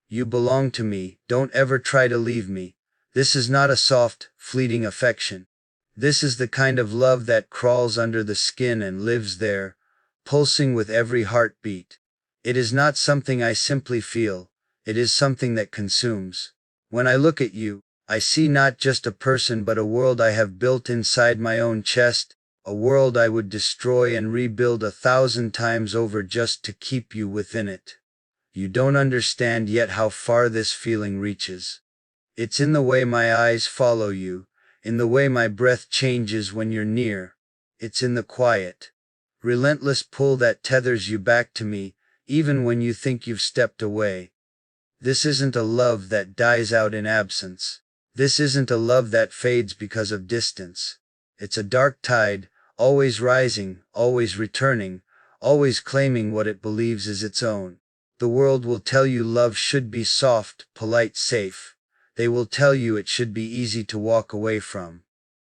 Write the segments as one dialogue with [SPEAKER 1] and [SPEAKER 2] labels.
[SPEAKER 1] You belong to me, don't ever try to leave me. This is not a soft, fleeting affection. This is the kind of love that crawls under the skin and lives there, pulsing with every heartbeat. It is not something I simply feel, it is something that consumes. When I look at you, I see not just a person but a world I have built inside my own chest, a world I would destroy and rebuild 1,000 times over just to keep you within it. You don't understand yet how far this feeling reaches. It's in the way my eyes follow you, in the way my breath changes when you're near. It's in the quiet, relentless pull that tethers you back to me, even when you think you've stepped away. This isn't a love that dies out in absence. This isn't a love that fades because of distance. It's a dark tide, always rising, always returning, always claiming what it believes is its own. The world will tell you love should be soft, polite, safe. They will tell you it should be easy to walk away from.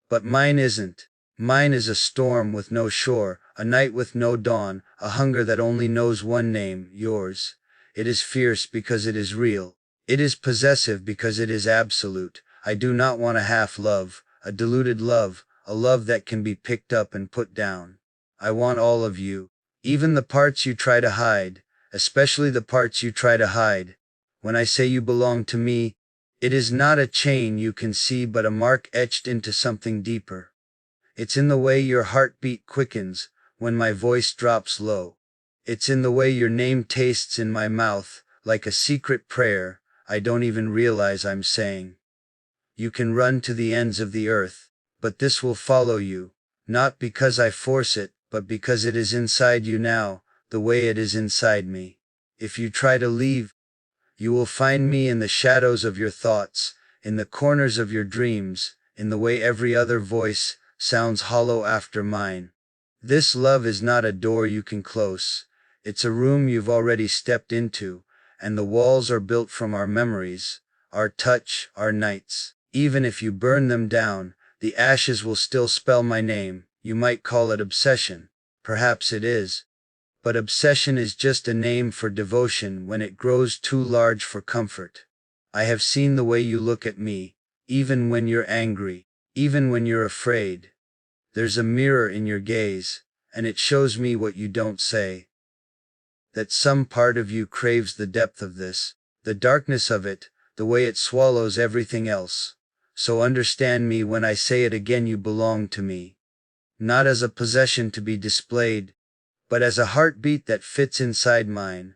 [SPEAKER 1] But mine isn't. Mine is a storm with no shore, a night with no dawn, a hunger that only knows one name, yours. It is fierce because it is real. It is possessive because it is absolute. I do not want a half love, a diluted love, a love that can be picked up and put down. I want all of you, even the parts you try to hide, especially the parts you try to hide. When I say you belong to me, it is not a chain you can see but a mark etched into something deeper. It's in the way your heartbeat quickens when my voice drops low. It's in the way your name tastes in my mouth, like a secret prayer I don't even realize I'm saying. You can run to the ends of the earth, but this will follow you, not because I force it, but because it is inside you now, the way it is inside me. If you try to leave, you will find me in the shadows of your thoughts, in the corners of your dreams, in the way every other voice sounds hollow after mine. This love is not a door you can close. It's a room you've already stepped into, and the walls are built from our memories, our touch, our nights. Even if you burn them down, the ashes will still spell my name. You might call it obsession. Perhaps it is. But obsession is just a name for devotion when it grows too large for comfort. I have seen the way you look at me, even when you're angry, even when you're afraid. There's a mirror in your gaze, and it shows me what you don't say. That some part of you craves the depth of this, the darkness of it, the way it swallows everything else. So understand me when I say it again, you belong to me. Not as a possession to be displayed, but as a heartbeat that fits inside mine.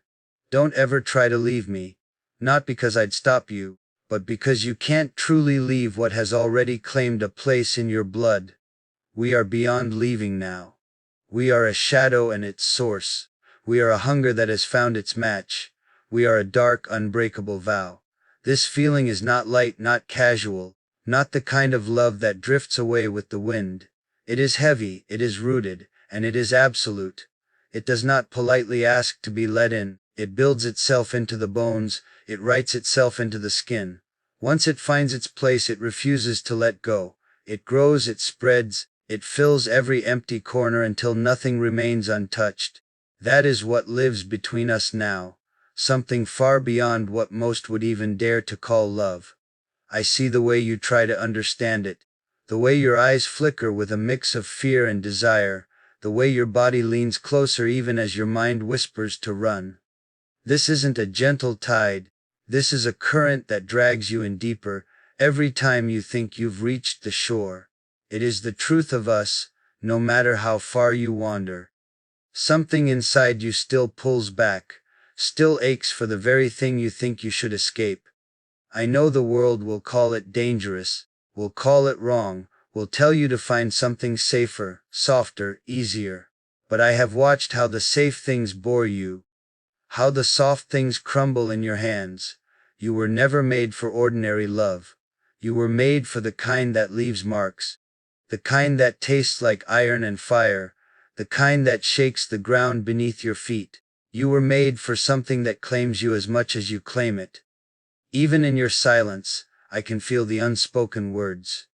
[SPEAKER 1] Don't ever try to leave me, not because I'd stop you, but because you can't truly leave what has already claimed a place in your blood. We are beyond leaving now. We are a shadow and its source. We are a hunger that has found its match. We are a dark, unbreakable vow. This feeling is not light, not casual, not the kind of love that drifts away with the wind. It is heavy, it is rooted, and it is absolute. It does not politely ask to be let in. It builds itself into the bones, it writes itself into the skin. Once it finds its place, it refuses to let go. It grows, it spreads, it fills every empty corner until nothing remains untouched. That is what lives between us now, something far beyond what most would even dare to call love. I see the way you try to understand it, the way your eyes flicker with a mix of fear and desire, the way your body leans closer even as your mind whispers to run. This isn't a gentle tide, this is a current that drags you in deeper every time you think you've reached the shore. It is the truth of us, no matter how far you wander. Something inside you still pulls back, still aches for the very thing you think you should escape. I know the world will call it dangerous, will call it wrong, will tell you to find something safer, softer, easier. But I have watched how the safe things bore you, how the soft things crumble in your hands. You were never made for ordinary love. You were made for the kind that leaves marks, the kind that tastes like iron and fire, the kind that shakes the ground beneath your feet. You were made for something that claims you as much as you claim it. Even in your silence, I can feel the unspoken words.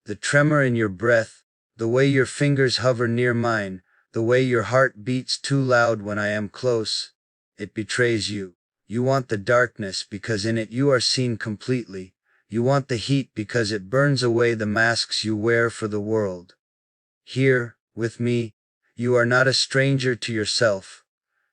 [SPEAKER 1] The tremor in your breath, the way your fingers hover near mine, the way your heart beats too loud when I am close. It betrays you. You want the darkness because in it you are seen completely. You want the heat because it burns away the masks you wear for the world. Here, with me, you are not a stranger to yourself.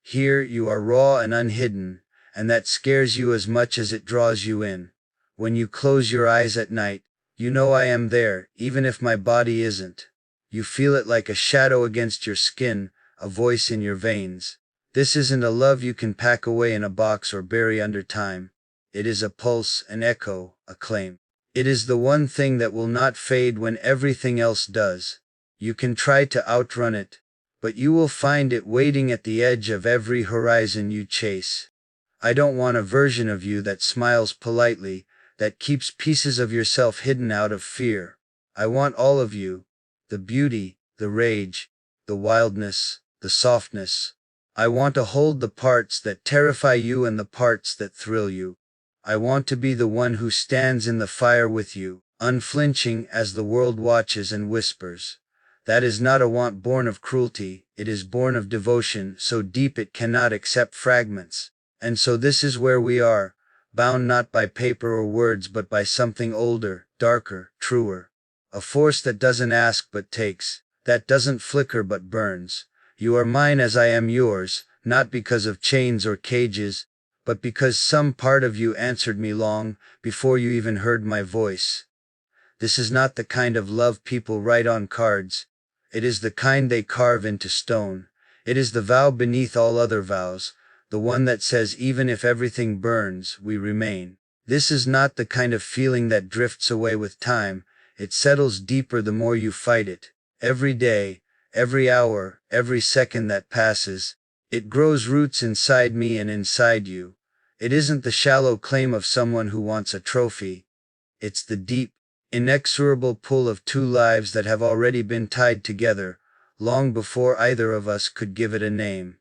[SPEAKER 1] Here you are raw and unhidden, and that scares you as much as it draws you in. When you close your eyes at night, you know I am there, even if my body isn't. You feel it like a shadow against your skin, a voice in your veins. This isn't a love you can pack away in a box or bury under time. It is a pulse, an echo, a claim. It is the one thing that will not fade when everything else does. You can try to outrun it, but you will find it waiting at the edge of every horizon you chase. I don't want a version of you that smiles politely, that keeps pieces of yourself hidden out of fear. I want all of you, the beauty, the rage, the wildness, the softness. I want to hold the parts that terrify you and the parts that thrill you. I want to be the one who stands in the fire with you, unflinching as the world watches and whispers. That is not a want born of cruelty, it is born of devotion so deep it cannot accept fragments. And so this is where we are, bound not by paper or words but by something older, darker, truer. A force that doesn't ask but takes, that doesn't flicker but burns. You are mine as I am yours, not because of chains or cages, but because some part of you answered me long before you even heard my voice. This is not the kind of love people write on cards. It is the kind they carve into stone. It is the vow beneath all other vows, the one that says even if everything burns, we remain. This is not the kind of feeling that drifts away with time. It settles deeper the more you fight it. Every day, every hour, every second that passes, it grows roots inside me and inside you. It isn't the shallow claim of someone who wants a trophy. It's the deep, inexorable pull of two lives that have already been tied together, long before either of us could give it a name.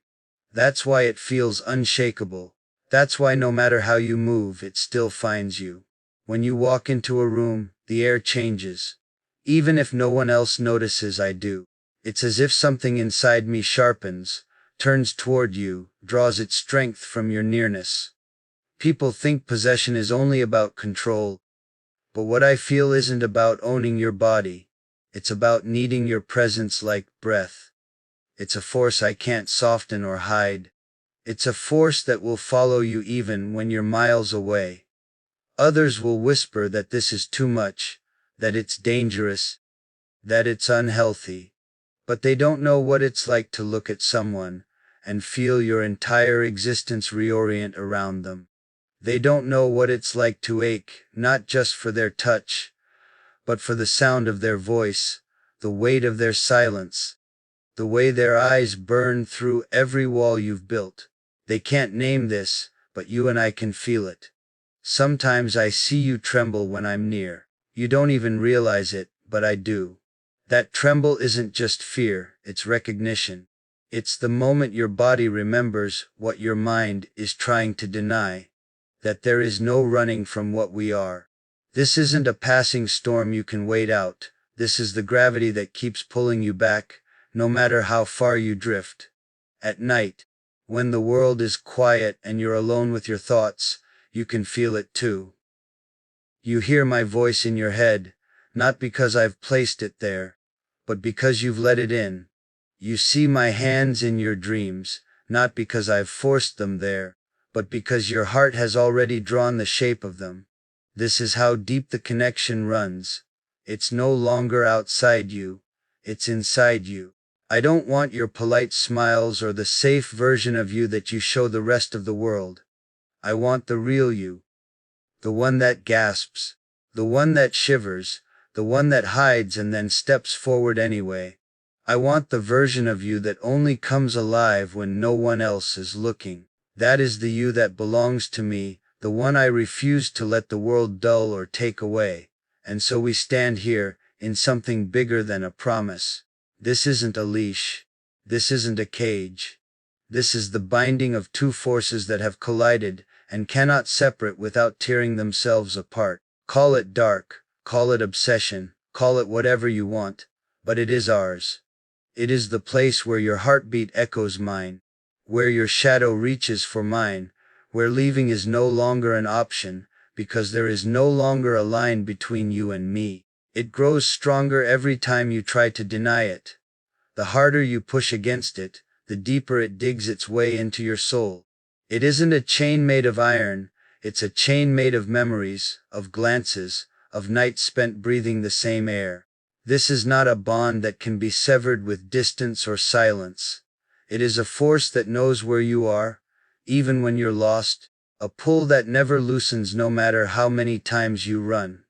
[SPEAKER 1] That's why it feels unshakable. That's why no matter how you move, it still finds you. When you walk into a room, the air changes. Even if no one else notices, I do. It's as if something inside me sharpens, turns toward you, draws its strength from your nearness. People think possession is only about control. But what I feel isn't about owning your body. It's about needing your presence like breath. It's a force I can't soften or hide. It's a force that will follow you even when you're miles away. Others will whisper that this is too much, that it's dangerous, that it's unhealthy. But they don't know what it's like to look at someone and feel your entire existence reorient around them. They don't know what it's like to ache, not just for their touch, but for the sound of their voice, the weight of their silence, the way their eyes burn through every wall you've built. They can't name this, but you and I can feel it. Sometimes I see you tremble when I'm near. You don't even realize it, but I do. That tremble isn't just fear, it's recognition. It's the moment your body remembers what your mind is trying to deny. That there is no running from what we are. This isn't a passing storm you can wait out. This is the gravity that keeps pulling you back, no matter how far you drift. At night, when the world is quiet and you're alone with your thoughts, you can feel it too. You hear my voice in your head, not because I've placed it there, but because you've let it in. You see my hands in your dreams, not because I've forced them there, but because your heart has already drawn the shape of them. This is how deep the connection runs. It's no longer outside you, it's inside you. I don't want your polite smiles or the safe version of you that you show the rest of the world. I want the real you. The one that gasps, the one that shivers, the one that hides and then steps forward anyway. I want the version of you that only comes alive when no one else is looking. That is the you that belongs to me, the one I refuse to let the world dull or take away. And so we stand here, in something bigger than a promise. This isn't a leash. This isn't a cage. This is the binding of two forces that have collided and cannot separate without tearing themselves apart. Call it dark, call it obsession, call it whatever you want, but it is ours. It is the place where your heartbeat echoes mine, where your shadow reaches for mine, where leaving is no longer an option, because there is no longer a line between you and me. It grows stronger every time you try to deny it. The harder you push against it, the deeper it digs its way into your soul. It isn't a chain made of iron, it's a chain made of memories, of glances, of nights spent breathing the same air. This is not a bond that can be severed with distance or silence. It is a force that knows where you are, even when you're lost, a pull that never loosens no matter how many times you run.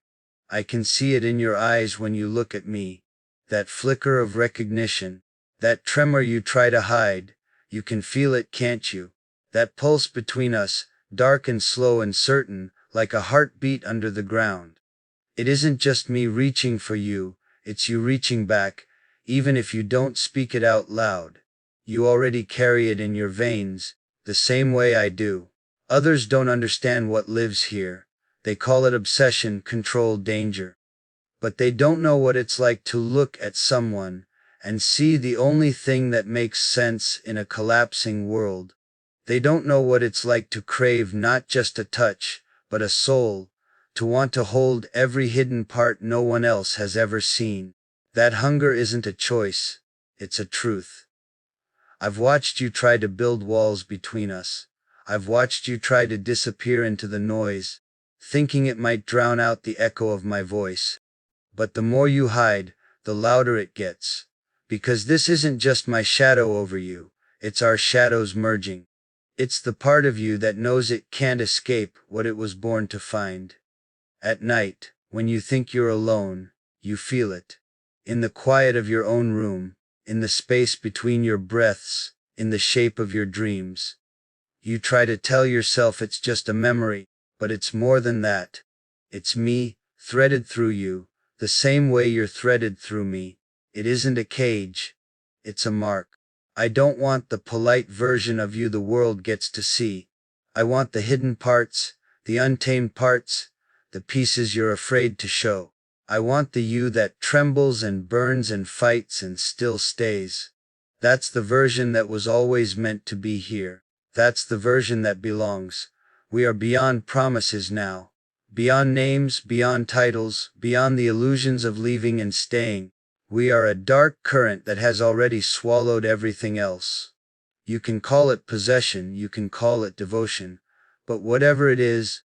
[SPEAKER 1] I can see it in your eyes when you look at me. That flicker of recognition, that tremor you try to hide, you can feel it, can't you? That pulse between us, dark and slow and certain, like a heartbeat under the ground. It isn't just me reaching for you, it's you reaching back, even if you don't speak it out loud. You already carry it in your veins, the same way I do. Others don't understand what lives here. They call it obsession, control, danger. But they don't know what it's like to look at someone and see the only thing that makes sense in a collapsing world. They don't know what it's like to crave not just a touch, but a soul, to want to hold every hidden part no one else has ever seen. That hunger isn't a choice, it's a truth. I've watched you try to build walls between us. I've watched you try to disappear into the noise, thinking it might drown out the echo of my voice. But the more you hide, the louder it gets. Because this isn't just my shadow over you, it's our shadows merging. It's the part of you that knows it can't escape what it was born to find. At night, when you think you're alone, you feel it. In the quiet of your own room, in the space between your breaths, in the shape of your dreams. You try to tell yourself it's just a memory, but it's more than that. It's me, threaded through you, the same way you're threaded through me. It isn't a cage. It's a mark. I don't want the polite version of you the world gets to see. I want the hidden parts, the untamed parts, the pieces you're afraid to show. I want the you that trembles and burns and fights and still stays. That's the version that was always meant to be here. That's the version that belongs. We are beyond promises now. Beyond names, beyond titles, beyond the illusions of leaving and staying. We are a dark current that has already swallowed everything else. You can call it possession, you can call it devotion, but whatever it is,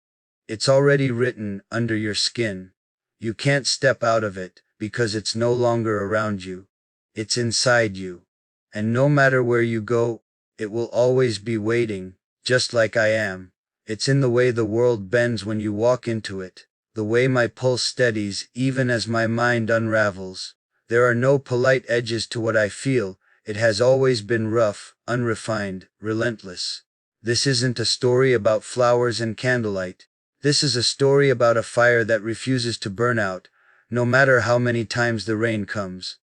[SPEAKER 1] it's already written under your skin. You can't step out of it, because it's no longer around you. It's inside you. And no matter where you go, it will always be waiting, just like I am. It's in the way the world bends when you walk into it, the way my pulse steadies even as my mind unravels. There are no polite edges to what I feel. It has always been rough, unrefined, relentless. This isn't a story about flowers and candlelight. This is a story about a fire that refuses to burn out, no matter how many times the rain comes.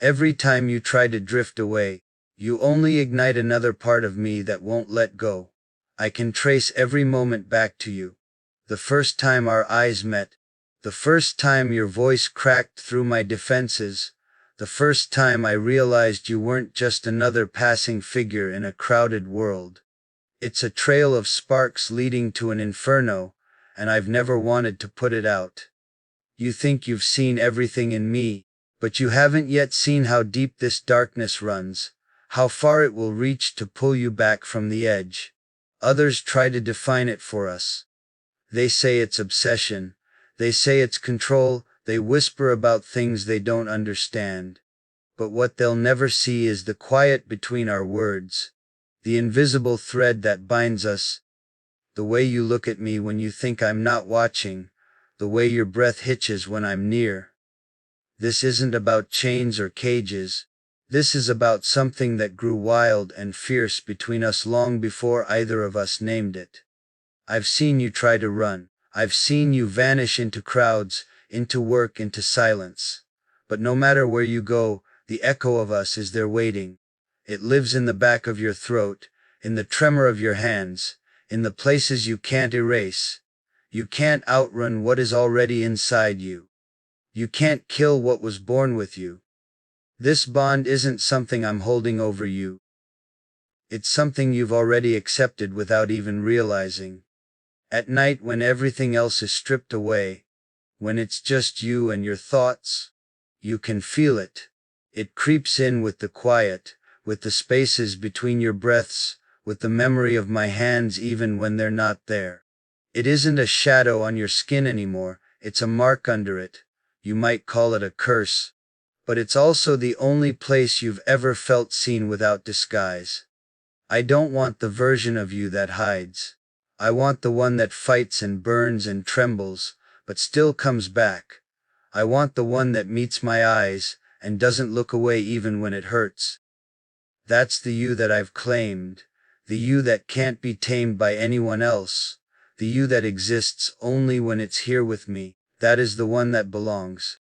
[SPEAKER 1] Every time you try to drift away, you only ignite another part of me that won't let go. I can trace every moment back to you. The first time our eyes met, the first time your voice cracked through my defenses, the first time I realized you weren't just another passing figure in a crowded world. It's a trail of sparks leading to an inferno, and I've never wanted to put it out. You think you've seen everything in me, but you haven't yet seen how deep this darkness runs, how far it will reach to pull you back from the edge. Others try to define it for us. They say it's obsession. They say it's control. They whisper about things they don't understand. But what they'll never see is the quiet between our words, the invisible thread that binds us, the way you look at me when you think I'm not watching, the way your breath hitches when I'm near. This isn't about chains or cages. This is about something that grew wild and fierce between us long before either of us named it. I've seen you try to run. I've seen you vanish into crowds, into work, into silence. But no matter where you go, the echo of us is there waiting. It lives in the back of your throat, in the tremor of your hands, in the places you can't erase. You can't outrun what is already inside you. You can't kill what was born with you. This bond isn't something I'm holding over you. It's something you've already accepted without even realizing. At night when everything else is stripped away, when it's just you and your thoughts, you can feel it. It creeps in with the quiet, with the spaces between your breaths, with the memory of my hands even when they're not there. It isn't a shadow on your skin anymore, it's a mark under it. You might call it a curse. But it's also the only place you've ever felt seen without disguise. I don't want the version of you that hides. I want the one that fights and burns and trembles, but still comes back. I want the one that meets my eyes, and doesn't look away even when it hurts. That's the you that I've claimed, the you that can't be tamed by anyone else, the you that exists only when it's here with me. That is the one that belongs.